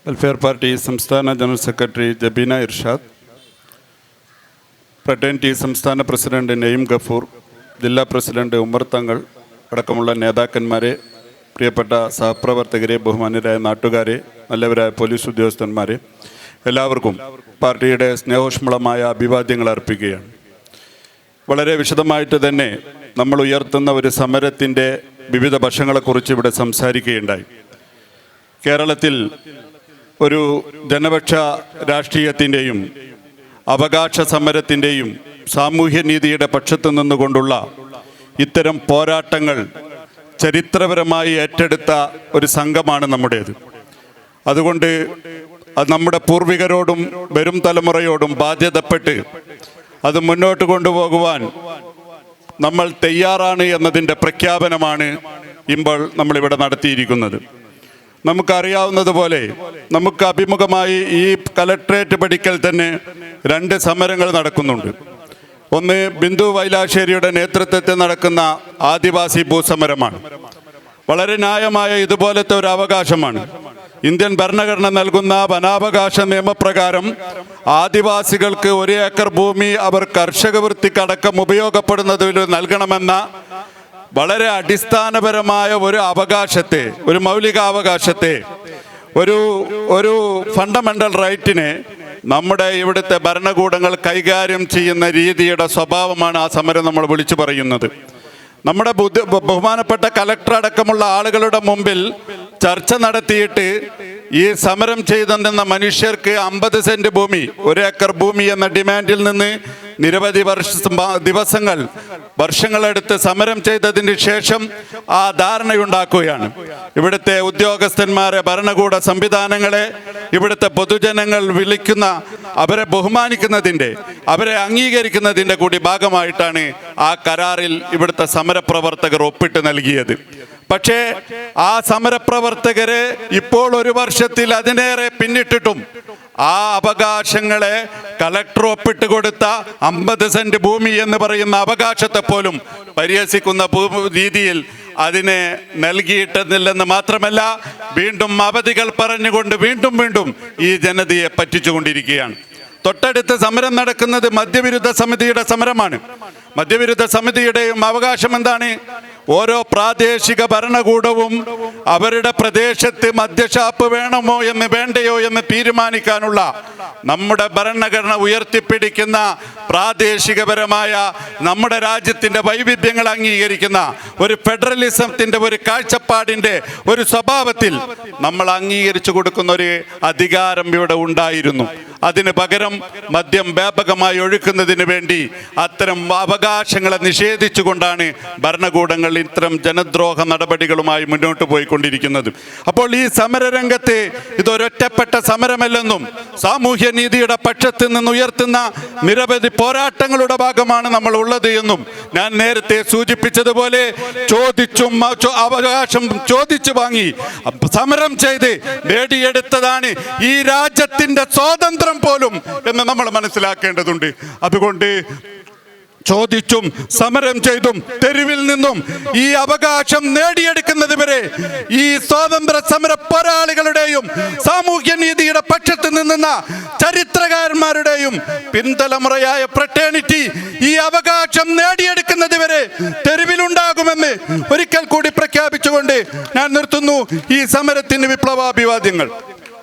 Welfare party സംസ്ഥാന general secretary Jabeena Irshad, fraternity സംസ്ഥാന president നഈം ഗഫൂർ, ജില്ലാ പ്രസിഡന്റ് ഉമർ തങ്ങൾ അടക്കമുള്ള നേതാക്കന്മാരെ, പ്രിയപ്പെട്ട സഹപ്രവർത്തകരെ, ബഹുമാന്യരായ നാട്ടുകാരെ, നല്ലവരായ പോലീസ് ഉദ്യോഗസ്ഥന്മാരെ, എല്ലാവർക്കും പാർട്ടിയുടെ സ്നേഹോഷ്മളമായ അഭിവാദ്യങ്ങൾ അർപ്പിക്കുകയാണ്. വളരെ വിശദമായിട്ട് തന്നെ നമ്മൾ ഉയർത്തുന്ന ഒരു സമരത്തിൻ്റെ വിവിധ വശങ്ങളെക്കുറിച്ച് ഇവിടെ സംസാരിക്കുകയുണ്ടായി. കേരളത്തിൽ ഒരു ജനപക്ഷ രാഷ്ട്രീയത്തിൻ്റെയും അവകാശ സമരത്തിൻ്റെയും സാമൂഹ്യനീതിയുടെ പക്ഷത്ത് നിന്നുകൊണ്ടുള്ള ഇത്തരം പോരാട്ടങ്ങൾ ചരിത്രപരമായി ഏറ്റെടുത്ത ഒരു സംഘമാണ് നമ്മുടേത്. അതുകൊണ്ട് അത് നമ്മുടെ പൂർവികരോടും വരും തലമുറയോടും ബാധ്യതപ്പെട്ട് അത് മുന്നോട്ട് കൊണ്ടുപോകുവാൻ നമ്മൾ തയ്യാറാണ് എന്നതിൻ്റെ പ്രഖ്യാപനമാണ് ഇപ്പോൾ നമ്മളിവിടെ നടത്തിയിരിക്കുന്നത്. നമുക്കറിയാവുന്നതുപോലെ നമുക്ക് അഭിമുഖമായി ഈ കലക്ട്രേറ്റ് പടിക്കൽ തന്നെ 2 സമരങ്ങൾ നടക്കുന്നുണ്ട്. ഒന്ന് ബിന്ദു വൈലാശ്ശേരിയുടെ നേതൃത്വത്തിൽ നടക്കുന്ന ആദിവാസി ഭൂസമരമാണ്. വളരെ ന്യായമായ ഇതുപോലത്തെ ഒരു അവകാശമാണ്. ഇന്ത്യൻ ഭരണഘടന നൽകുന്ന വനാവകാശ നിയമപ്രകാരം ആദിവാസികൾക്ക് 1 ഏക്കർ ഭൂമി അവർ കർഷക വൃത്തിക്കടക്കം ഉപയോഗപ്പെടുന്നതിൽ നൽകണമെന്ന വളരെ അടിസ്ഥാനപരമായ ഒരു അവകാശത്തെ, ഒരു മൗലികാവകാശത്തെ, ഒരു ഫണ്ടമെന്റൽ റൈറ്റിനെ നമ്മുടെ ഇവിടുത്തെ ഭരണകൂടങ്ങൾ കൈകാര്യം ചെയ്യുന്ന രീതിയുടെ സ്വഭാവമാണ് ആ സമരം നമ്മൾ വിളിച്ചു പറയുന്നത്. നമ്മുടെ ബഹുമാനപ്പെട്ട കലക്ടർ അടക്കമുള്ള ആളുകളുടെ മുമ്പിൽ ചർച്ച നടത്തിയിട്ട് ഈ സമരം ചെയ്തെന്ന മനുഷ്യർക്ക് 50 സെന്റ് ഭൂമി, 1 ഏക്കർ ഭൂമി എന്ന ഡിമാൻഡിൽ നിന്ന് നിരവധി വർഷങ്ങളെടുത്ത് സമരം ചെയ്തതിന് ശേഷം ആ ധാരണയുണ്ടാക്കുകയാണ്. ഇവിടുത്തെ ഉദ്യോഗസ്ഥന്മാരെ, ഭരണകൂട സംവിധാനങ്ങളെ, ഇവിടുത്തെ പൊതുജനങ്ങൾ വിളിക്കുന്ന, അവരെ ബഹുമാനിക്കുന്നതിൻ്റെ, അവരെ അംഗീകരിക്കുന്നതിൻ്റെ കൂടി ഭാഗമായിട്ടാണ് ആ കരാറിൽ ഇവിടുത്തെ സമരപ്രവർത്തകർ ഒപ്പിട്ട് നൽകിയത്. പക്ഷേ ആ സമരപ്രവർത്തകരെ ഇപ്പോൾ 1 വർഷത്തിൽ അതിനേറെ പിന്നിട്ടിട്ടും ആ അവകാശങ്ങളെ കലക്ടർ ഒപ്പിട്ട് കൊടുത്ത 50 സെന്റ് ഭൂമി എന്ന് പറയുന്ന അവകാശത്തെ പോലും പരിഹസിക്കുന്ന രീതിയിൽ അതിനെ നൽകിയിട്ടില്ലെന്ന് മാത്രമല്ല, വീണ്ടും അവധികൾ പറഞ്ഞുകൊണ്ട് വീണ്ടും ഈ ജനതയെ പറ്റിച്ചുകൊണ്ടിരിക്കുകയാണ്. തൊട്ടടുത്ത് സമരം നടക്കുന്നത് മദ്യവിരുദ്ധ സമിതിയുടെ സമരമാണ്. മദ്യവിരുദ്ധ സമിതിയുടെയും അവകാശം എന്താണ്? ഓരോ പ്രാദേശിക ഭരണകൂടവും അവരുടെ പ്രദേശത്ത് മദ്യഷാപ്പ് വേണമോ എന്ന് വേണ്ടയോ എന്ന് തീരുമാനിക്കാനുള്ള നമ്മുടെ ഭരണഘടന ഉയർത്തിപ്പിടിക്കുന്ന പ്രാദേശികപരമായ നമ്മുടെ രാജ്യത്തിൻ്റെ വൈവിധ്യങ്ങൾ അംഗീകരിക്കുന്ന ഒരു ഫെഡറലിസത്തിൻ്റെ ഒരു കാഴ്ചപ്പാടിൻ്റെ ഒരു സ്വഭാവത്തിൽ നമ്മൾ അംഗീകരിച്ചു കൊടുക്കുന്ന ഒരു അധികാരം ഇവിടെ ഉണ്ടായിരുന്നു. അതിന് പകരം മദ്യം വ്യാപകമായി ഒഴുക്കുന്നതിന് വേണ്ടി അത്തരം അവകാശങ്ങളെ നിഷേധിച്ചുകൊണ്ടാണ് ഭരണകൂടങ്ങൾ ഇത്തരം ജനദ്രോഹ നടപടികളുമായി മുന്നോട്ട് പോയിക്കൊണ്ടിരിക്കുന്നത്. അപ്പോൾ ഈ സമരരംഗത്ത് ഇതൊരൊറ്റപ്പെട്ട സമരമല്ലെന്നും സാമൂഹ്യനീതിയുടെ പക്ഷത്ത് നിന്ന് ഉയർത്തുന്ന നിരവധി പോരാട്ടങ്ങളുടെ ഭാഗമാണ് നമ്മൾ ഉള്ളത് എന്നും ഞാൻ നേരത്തെ സൂചിപ്പിച്ചതുപോലെ അവകാശം ചോദിച്ചു വാങ്ങി സമരം ചെയ്ത് നേടിയെടുത്തതാണ് ഈ രാജ്യത്തിൻ്റെ സ്വാതന്ത്ര്യം പോലും എന്ന് നമ്മൾ മനസ്സിലാക്കേണ്ടതുണ്ട്. അതുകൊണ്ട് ചോദിച്ചും സമരം ചെയ്തും തെരുവിൽ നിന്നും ഈ അവകാശം നേടിയെടുക്കുന്നത് വരെ ഈ സ്വാതന്ത്ര്യ സമര പോരാളികളുടെയും സാമൂഹ്യനീതിയുടെ പക്ഷത്ത് നിന്ന ചരിത്രകാരന്മാരുടെയും പിൻതലമുറയായ ഫ്രട്ടേണിറ്റി ഈ അവകാശം നേടിയെടുക്കുന്നത് വരെ തെരുവിലുണ്ടാകുമെന്ന് ഒരിക്കൽ കൂടി പ്രഖ്യാപിച്ചുകൊണ്ട് ഞാൻ നിർത്തുന്നു. ഈ സമരത്തിന് വിപ്ലവാഭിവാദ്യങ്ങൾ.